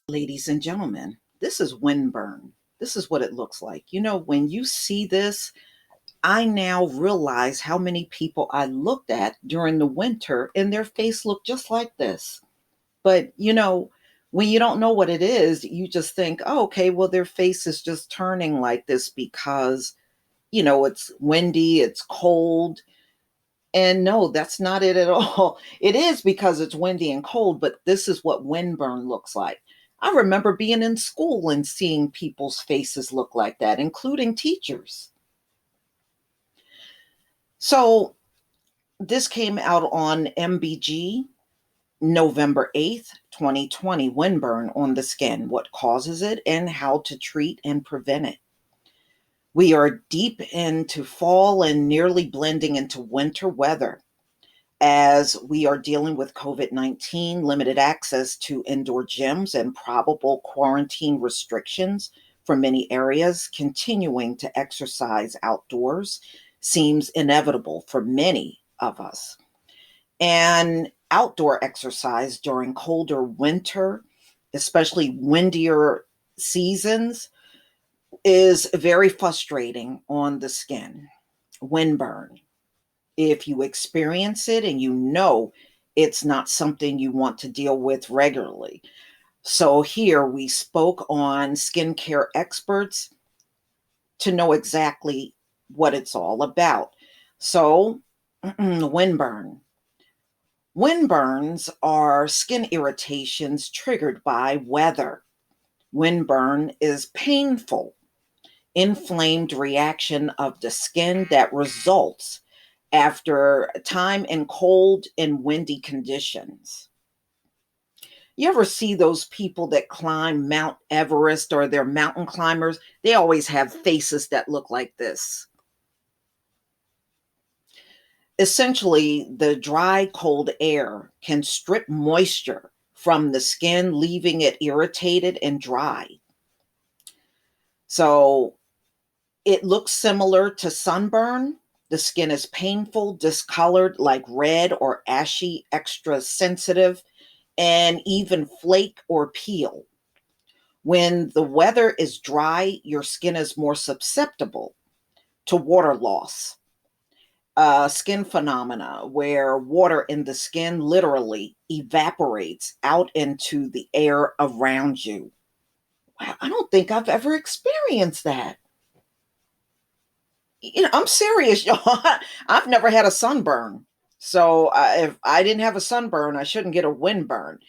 Ladies and gentlemen, this is Windburn. This is what it looks like. When you see this, I now realize how many people I looked at during the winter and their face looked just like this. But, when you don't know what it is, you just think, oh, okay, well, their face is just turning like this because, it's windy, it's cold. And no, that's not it at all. It is because it's windy and cold, but this is what windburn looks like. I remember being in school and seeing people's faces look like that, including teachers. So this came out on MBG November 8th, 2020. Windburn on the skin, what causes it and how to treat and prevent it. We are deep into fall and nearly blending into winter weather as we are dealing with COVID-19, limited access to indoor gyms, and probable quarantine restrictions for many areas. Continuing to exercise outdoors seems inevitable for many of us. And outdoor exercise during colder winter, especially windier seasons, is very frustrating on the skin. Windburn. If you experience it and it's not something you want to deal with regularly. So here we spoke on skincare experts to know exactly what it's all about. So, windburn. Windburns are skin irritations triggered by weather. Windburn is painful, inflamed reaction of the skin that results after time in cold and windy conditions. You ever see those people that climb Mount Everest or they're mountain climbers? They always have faces that look like this. Essentially, the dry, cold air can strip moisture from the skin, leaving it irritated and dry. So it looks similar to sunburn. The skin is painful, discolored like red or ashy, extra sensitive, and even flake or peel. When the weather is dry, your skin is more susceptible to water loss, skin phenomena where water in the skin literally evaporates out into the air around you. Wow, I don't think I've ever experienced that. I'm serious, y'all. I've never had a sunburn. So if I didn't have a sunburn, I shouldn't get a windburn.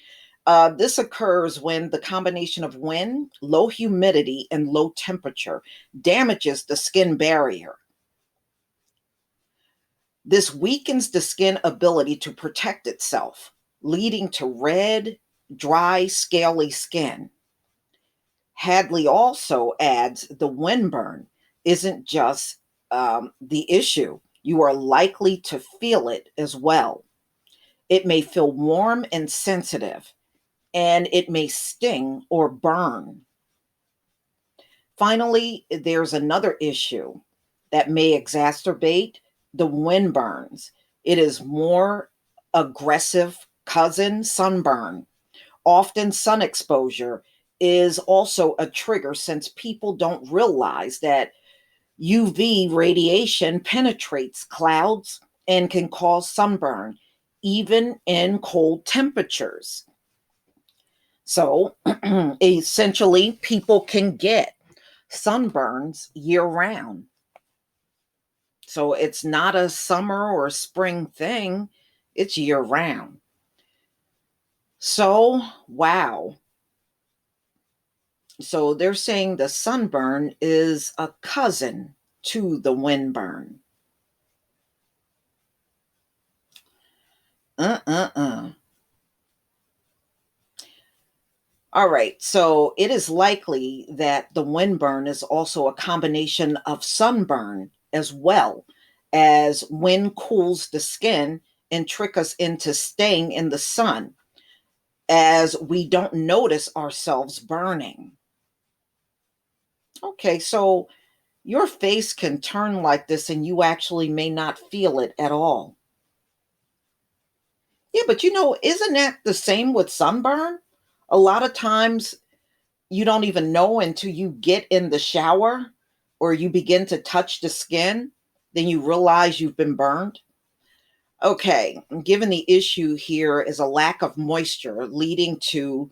This occurs when the combination of wind, low humidity, and low temperature damages the skin barrier. This weakens the skin ability to protect itself, leading to red, dry, scaly skin. Hadley also adds the windburn isn't just the issue. You are likely to feel it as well. It may feel warm and sensitive, and it may sting or burn. Finally, there's another issue that may exacerbate the windburns. It is more aggressive cousin sunburn. Often sun exposure is also a trigger since people don't realize that UV radiation penetrates clouds and can cause sunburn, even in cold temperatures. So essentially, people can get sunburns year round. So it's not a summer or spring thing, it's year round. So, wow. So they're saying the sunburn is a cousin to the windburn. Uh. All right, so it is likely that the windburn is also a combination of sunburn as well, as wind cools the skin and trick us into staying in the sun as we don't notice ourselves burning. Okay, so your face can turn like this and you actually may not feel it at all. Yeah, but isn't that the same with sunburn? A lot of times You don't even know until you get in the shower or you begin to touch the skin, then you realize you've been burned. Okay, given the issue here is a lack of moisture leading to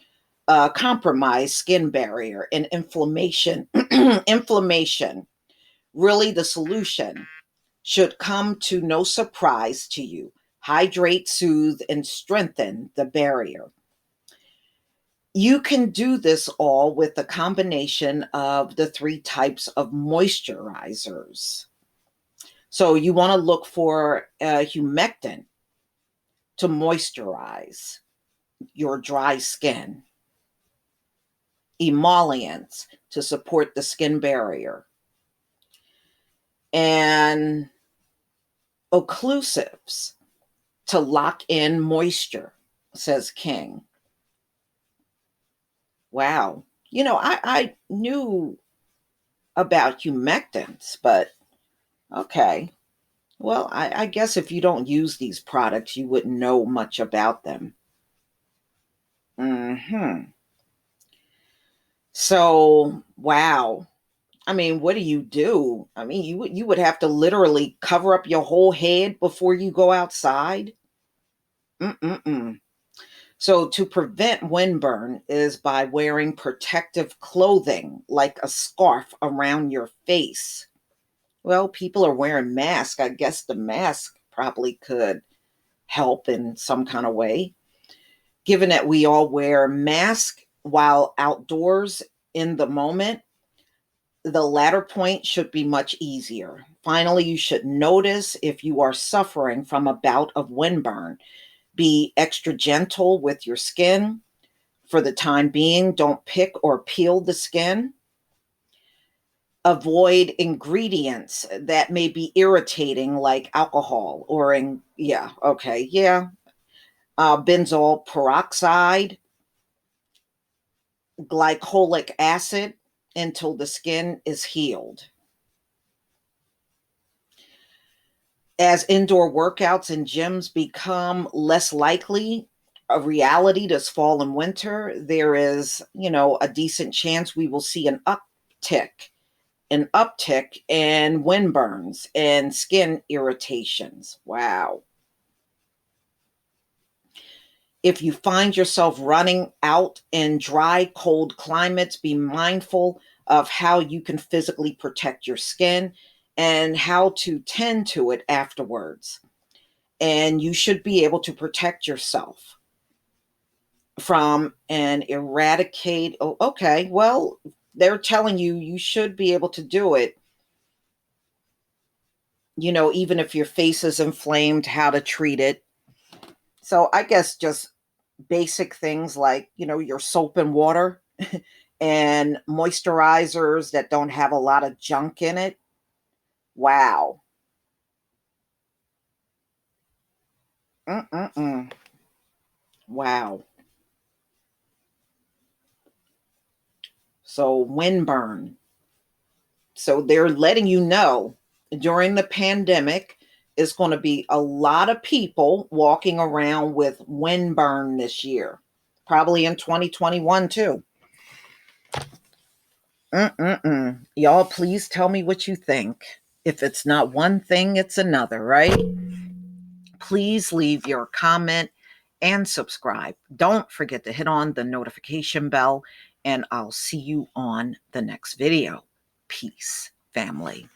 a compromised skin barrier and inflammation. Inflammation, really the solution, should come to no surprise to you. Hydrate, soothe, and strengthen the barrier. You can do this all with a combination of the three types of moisturizers. So you want to look for humectant to moisturize your dry skin, emollients to support the skin barrier, and occlusives to lock in moisture, says King. Wow. I knew about humectants, but okay. Well, I guess if you don't use these products, you wouldn't know much about them. So, wow. I mean, what do you do? I mean, you would have to literally cover up your whole head before you go outside. Mm-mm-mm. So to prevent windburn is by wearing protective clothing like a scarf around your face. Well, people are wearing masks. I guess the mask probably could help in some kind of way. Given that we all wear masks while outdoors in the moment, the latter point should be much easier. Finally, you should notice if you are suffering from a bout of windburn. Be extra gentle with your skin. For the time being, don't pick or peel the skin. Avoid ingredients that may be irritating, like alcohol benzoyl peroxide, glycolic acid, until the skin is healed. As indoor workouts and gyms become less likely a reality this fall and winter, there is, a decent chance we will see an uptick in windburns and skin irritations. Wow. If you find yourself running out in dry, cold climates, be mindful of how you can physically protect your skin and how to tend to it afterwards. And you should be able to protect yourself from and eradicate. Oh, okay, well, they're telling you you should be able to do it, even if your face is inflamed, how to treat it. So I guess just basic things like, your soap and water and moisturizers that don't have a lot of junk in it. Wow. Mm-mm-mm. Wow. So windburn. So they're letting you know during the pandemic, is going to be a lot of people walking around with windburn this year, probably in 2021 too. Mm-mm-mm. Y'all, please tell me what you think. If it's not one thing, it's another, right? Please leave your comment and subscribe. Don't forget to hit on the notification bell, and I'll see you on the next video. Peace, family.